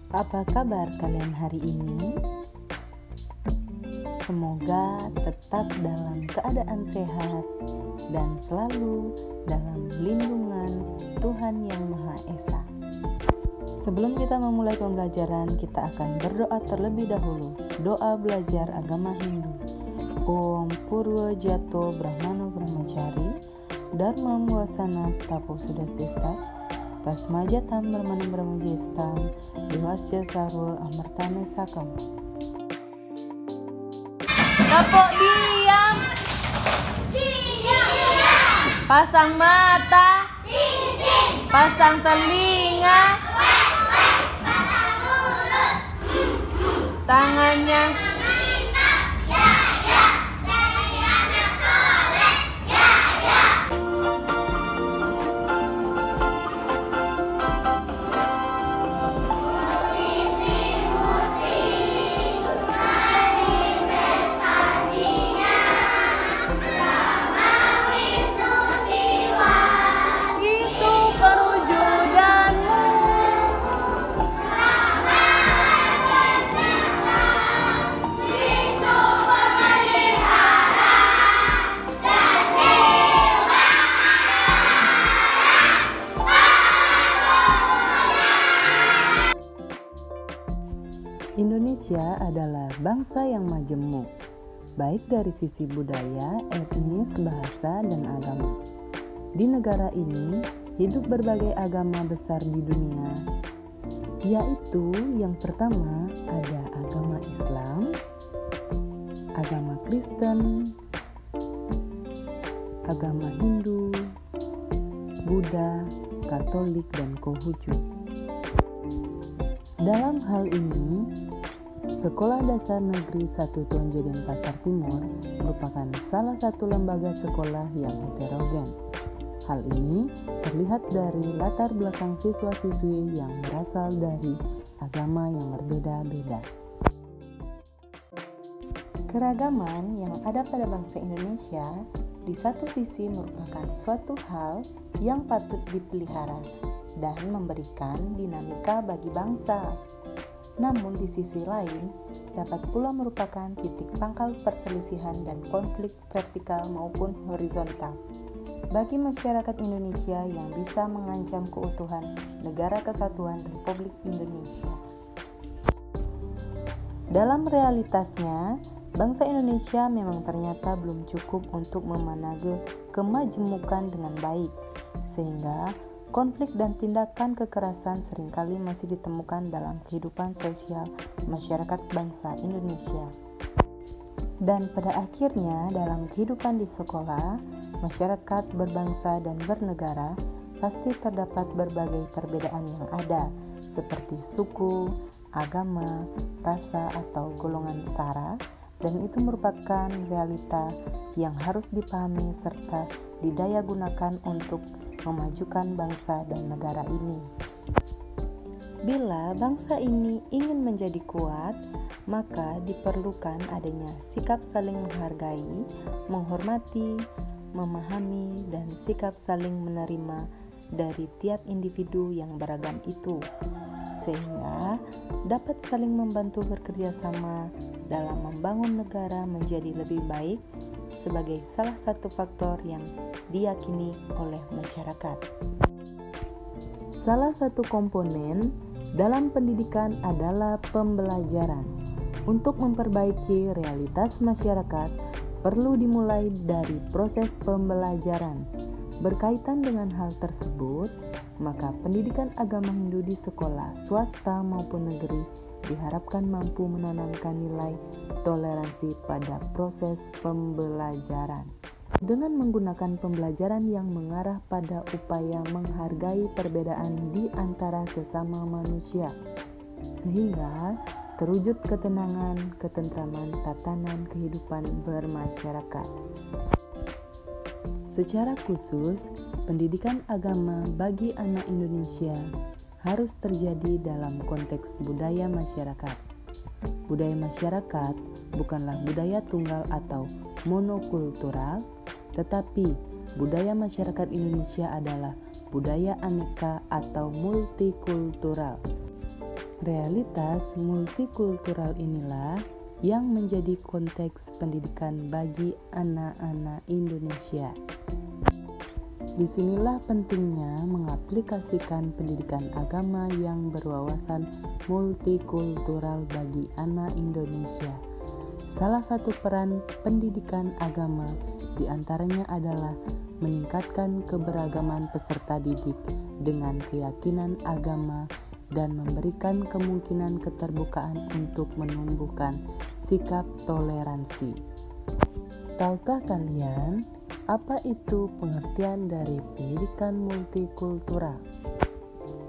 Apa kabar kalian hari ini? Semoga tetap dalam keadaan sehat dan selalu dalam lindungan Tuhan Yang Maha Esa. Sebelum kita memulai pembelajaran, kita akan berdoa terlebih dahulu. Doa belajar agama Hindu. Om Purwa Jato Brahmano Brahmachari Dharma Wasana Stapo Sudasesta Tasmajatam Brahmana Brahmajestam Dewasya Sarwa Amartane Sakam. Tepuk diam. Pasang mata. Pasang telinga. Tangannya. Indonesia adalah bangsa yang majemuk, baik dari sisi budaya, etnis, bahasa, dan agama. Di negara ini, hidup berbagai agama besar di dunia, yaitu yang pertama ada agama Islam, agama Kristen, agama Hindu, Buddha, Katolik, dan Konghucu. Dalam hal ini, Sekolah Dasar Negeri 1 Tonje Denpasar Timur merupakan salah satu lembaga sekolah yang heterogen. Hal ini terlihat dari latar belakang siswa-siswi yang berasal dari agama yang berbeda-beda. Keragaman yang ada pada bangsa Indonesia di satu sisi merupakan suatu hal yang patut dipelihara dan memberikan dinamika bagi bangsa. Namun di sisi lain, dapat pula merupakan titik pangkal perselisihan dan konflik vertikal maupun horizontal bagi masyarakat Indonesia yang bisa mengancam keutuhan Negara Kesatuan Republik Indonesia. Dalam realitasnya, bangsa Indonesia memang ternyata belum cukup untuk memanage kemajemukan dengan baik, sehingga konflik dan tindakan kekerasan seringkali masih ditemukan dalam kehidupan sosial masyarakat bangsa Indonesia. Dan pada akhirnya dalam kehidupan di sekolah, masyarakat berbangsa dan bernegara pasti terdapat berbagai perbedaan yang ada, seperti suku, agama, rasa, atau golongan sara, dan itu merupakan realita yang harus dipahami serta didaya gunakan untuk memajukan bangsa dan negara ini. Bila bangsa ini ingin menjadi kuat, maka diperlukan adanya sikap saling menghargai, menghormati, memahami, dan sikap saling menerima dari tiap individu yang beragam itu, sehingga dapat saling membantu bekerja sama dalam membangun negara menjadi lebih baik sebagai salah satu faktor yang diyakini oleh masyarakat. Salah satu komponen dalam pendidikan adalah pembelajaran. Untuk memperbaiki realitas masyarakat, perlu dimulai dari proses pembelajaran. Berkaitan dengan hal tersebut, maka pendidikan agama Hindu di sekolah swasta maupun negeri diharapkan mampu menanamkan nilai toleransi pada proses pembelajaran. Dengan menggunakan pembelajaran yang mengarah pada upaya menghargai perbedaan di antara sesama manusia, sehingga terwujud ketenangan, ketentraman, tatanan kehidupan bermasyarakat. Secara khusus, pendidikan agama bagi anak Indonesia harus terjadi dalam konteks budaya masyarakat. Budaya masyarakat bukanlah budaya tunggal atau monokultural, tetapi budaya masyarakat Indonesia adalah budaya aneka atau multikultural. Realitas multikultural inilah yang menjadi konteks pendidikan bagi anak-anak Indonesia. Disinilah pentingnya mengaplikasikan pendidikan agama yang berwawasan multikultural bagi anak Indonesia. Salah satu peran pendidikan agama diantaranya adalah meningkatkan keberagaman peserta didik dengan keyakinan agama dan memberikan kemungkinan keterbukaan untuk menumbuhkan sikap toleransi. Tahukah kalian apa itu pengertian dari pendidikan multikultural?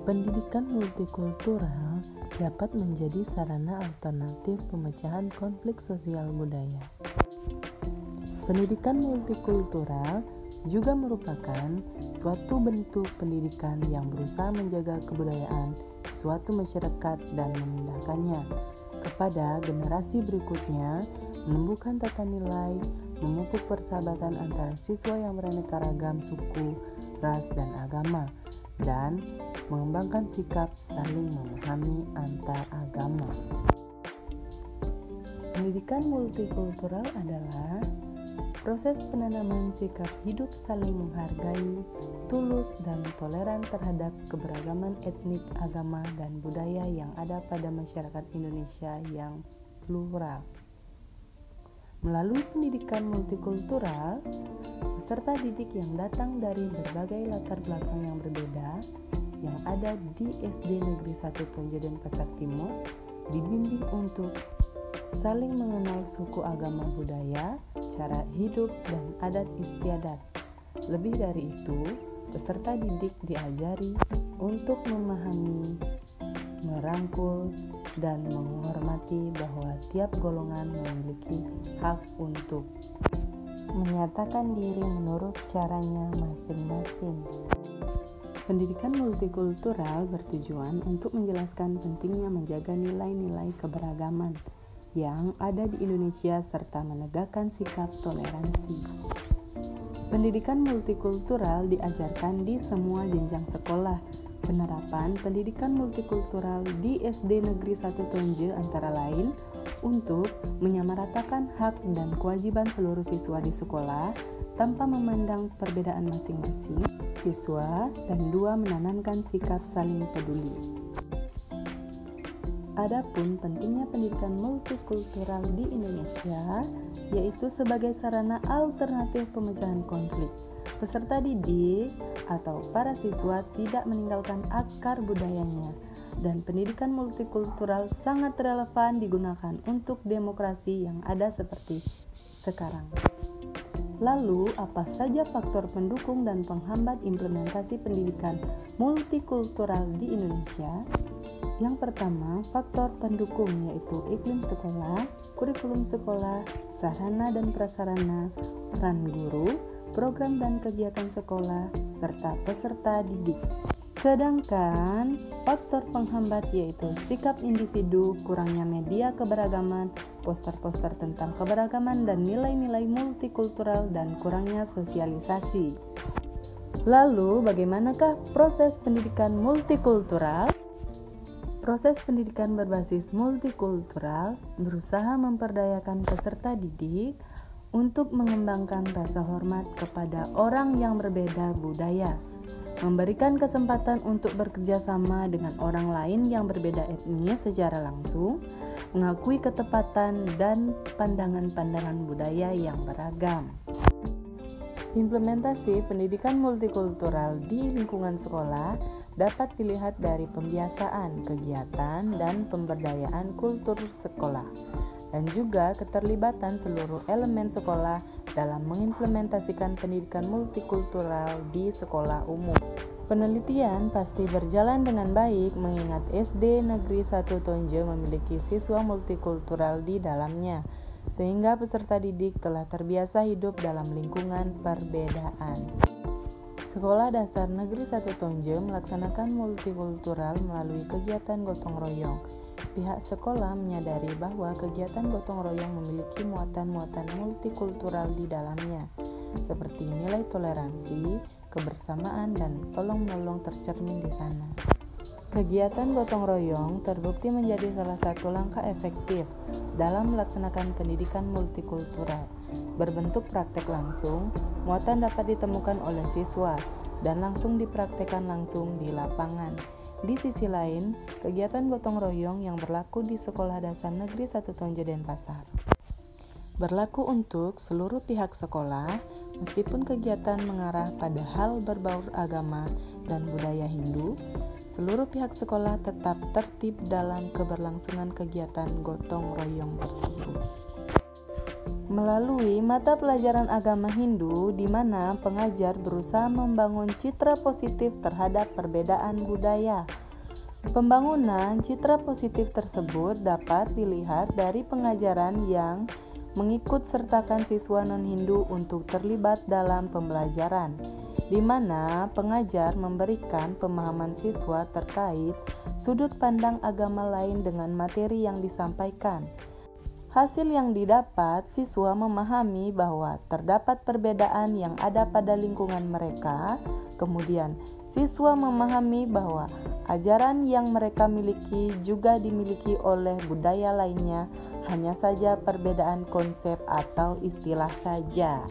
Pendidikan multikultural dapat menjadi sarana alternatif pemecahan konflik sosial budaya. Pendidikan multikultural juga merupakan suatu bentuk pendidikan yang berusaha menjaga kebudayaan suatu masyarakat dan memindahkannya kepada generasi berikutnya, menumbuhkan tata nilai, memupuk persahabatan antara siswa yang beraneka ragam suku, ras, dan agama, dan mengembangkan sikap saling memahami antar agama. Pendidikan multikultural adalah proses penanaman sikap hidup saling menghargai, tulus, dan toleran terhadap keberagaman etnik, agama, dan budaya yang ada pada masyarakat Indonesia yang plural. Melalui pendidikan multikultural, peserta didik yang datang dari berbagai latar belakang yang berbeda yang ada di SD Negeri 1 Tonje Denpasar Timur dibimbing untuk saling mengenal suku, agama, budaya, cara hidup, dan adat istiadat. Lebih dari itu, peserta didik diajari untuk memahami, merangkul, dan menghormati bahwa tiap golongan memiliki hak untuk menyatakan diri menurut caranya masing-masing. Pendidikan multikultural bertujuan untuk menjelaskan pentingnya menjaga nilai-nilai keberagaman yang ada di Indonesia serta menegakkan sikap toleransi. Pendidikan multikultural diajarkan di semua jenjang sekolah. Penerapan pendidikan multikultural di SD Negeri 1 Tonje antara lain untuk menyamaratakan hak dan kewajiban seluruh siswa di sekolah tanpa memandang perbedaan masing-masing siswa, dan 2. Menanamkan sikap saling peduli. Adapun pentingnya pendidikan multikultural di Indonesia yaitu sebagai sarana alternatif pemecahan konflik. Peserta didik atau para siswa tidak meninggalkan akar budayanya, dan pendidikan multikultural sangat relevan digunakan untuk demokrasi yang ada seperti sekarang. Lalu, apa saja faktor pendukung dan penghambat implementasi pendidikan multikultural di Indonesia? Yang pertama, faktor pendukung yaitu iklim sekolah, kurikulum sekolah, sarana dan prasarana, peran guru, program dan kegiatan sekolah, serta peserta didik. Sedangkan faktor penghambat yaitu sikap individu, kurangnya media keberagaman, poster-poster tentang keberagaman dan nilai-nilai multikultural, dan kurangnya sosialisasi. Lalu, bagaimanakah proses pendidikan multikultural? Proses pendidikan berbasis multikultural berusaha memperdayakan peserta didik untuk mengembangkan rasa hormat kepada orang yang berbeda budaya, memberikan kesempatan untuk bekerja sama dengan orang lain yang berbeda etnis secara langsung, mengakui ketepatan dan pandangan-pandangan budaya yang beragam. Implementasi pendidikan multikultural di lingkungan sekolah dapat dilihat dari pembiasaan, kegiatan, dan pemberdayaan kultur sekolah, dan juga keterlibatan seluruh elemen sekolah dalam mengimplementasikan pendidikan multikultural di sekolah umum. Penelitian pasti berjalan dengan baik mengingat SD Negeri 1 Tonje memiliki siswa multikultural di dalamnya, sehingga peserta didik telah terbiasa hidup dalam lingkungan perbedaan. Sekolah Dasar Negeri 1 Tonje melaksanakan multikultural melalui kegiatan gotong royong. Pihak sekolah menyadari bahwa kegiatan gotong royong memiliki muatan-muatan multikultural di dalamnya, seperti nilai toleransi, kebersamaan, dan tolong-menolong tercermin di sana. Kegiatan gotong royong terbukti menjadi salah satu langkah efektif dalam melaksanakan pendidikan multikultural. Berbentuk praktek langsung, muatan dapat ditemukan oleh siswa dan langsung dipraktekkan langsung di lapangan. Di sisi lain, kegiatan gotong royong yang berlaku di Sekolah Dasar Negeri 1 Tonje Denpasar berlaku untuk seluruh pihak sekolah, meskipun kegiatan mengarah pada hal berbau agama dan budaya Hindu. Seluruh pihak sekolah tetap tertib dalam keberlangsungan kegiatan gotong royong tersebut. Melalui mata pelajaran agama Hindu, di mana pengajar berusaha membangun citra positif terhadap perbedaan budaya. Pembangunan citra positif tersebut dapat dilihat dari pengajaran yang mengikut sertakan siswa non-Hindu untuk terlibat dalam pembelajaran, di mana pengajar memberikan pemahaman siswa terkait sudut pandang agama lain dengan materi yang disampaikan. Hasil yang didapat, siswa memahami bahwa terdapat perbedaan yang ada pada lingkungan mereka. Kemudian, siswa memahami bahwa ajaran yang mereka miliki juga dimiliki oleh budaya lainnya, hanya saja perbedaan konsep atau istilah saja.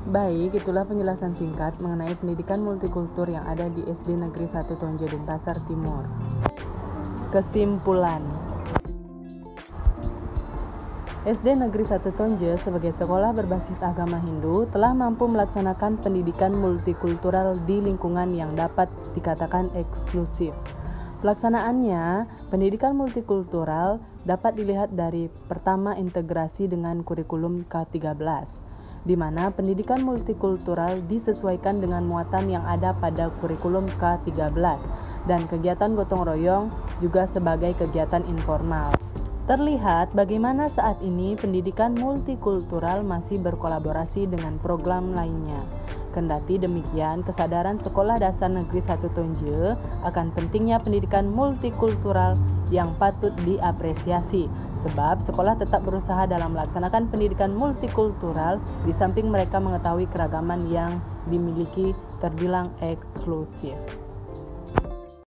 Baik, itulah penjelasan singkat mengenai pendidikan multikultur yang ada di SD Negeri 1 Tonje Denpasar Timur. Kesimpulan: SD Negeri 1 Tonje sebagai sekolah berbasis agama Hindu telah mampu melaksanakan pendidikan multikultural di lingkungan yang dapat dikatakan eksklusif. Pelaksanaannya, pendidikan multikultural dapat dilihat dari pertama, integrasi dengan kurikulum K13, di mana pendidikan multikultural disesuaikan dengan muatan yang ada pada kurikulum K13 dan kegiatan gotong royong juga sebagai kegiatan informal. Terlihat bagaimana saat ini pendidikan multikultural masih berkolaborasi dengan program lainnya. Kendati demikian, kesadaran Sekolah Dasar Negeri 1 Tonje akan pentingnya pendidikan multikultural yang patut diapresiasi, sebab sekolah tetap berusaha dalam melaksanakan pendidikan multikultural di samping mereka mengetahui keragaman yang dimiliki terbilang eksklusif.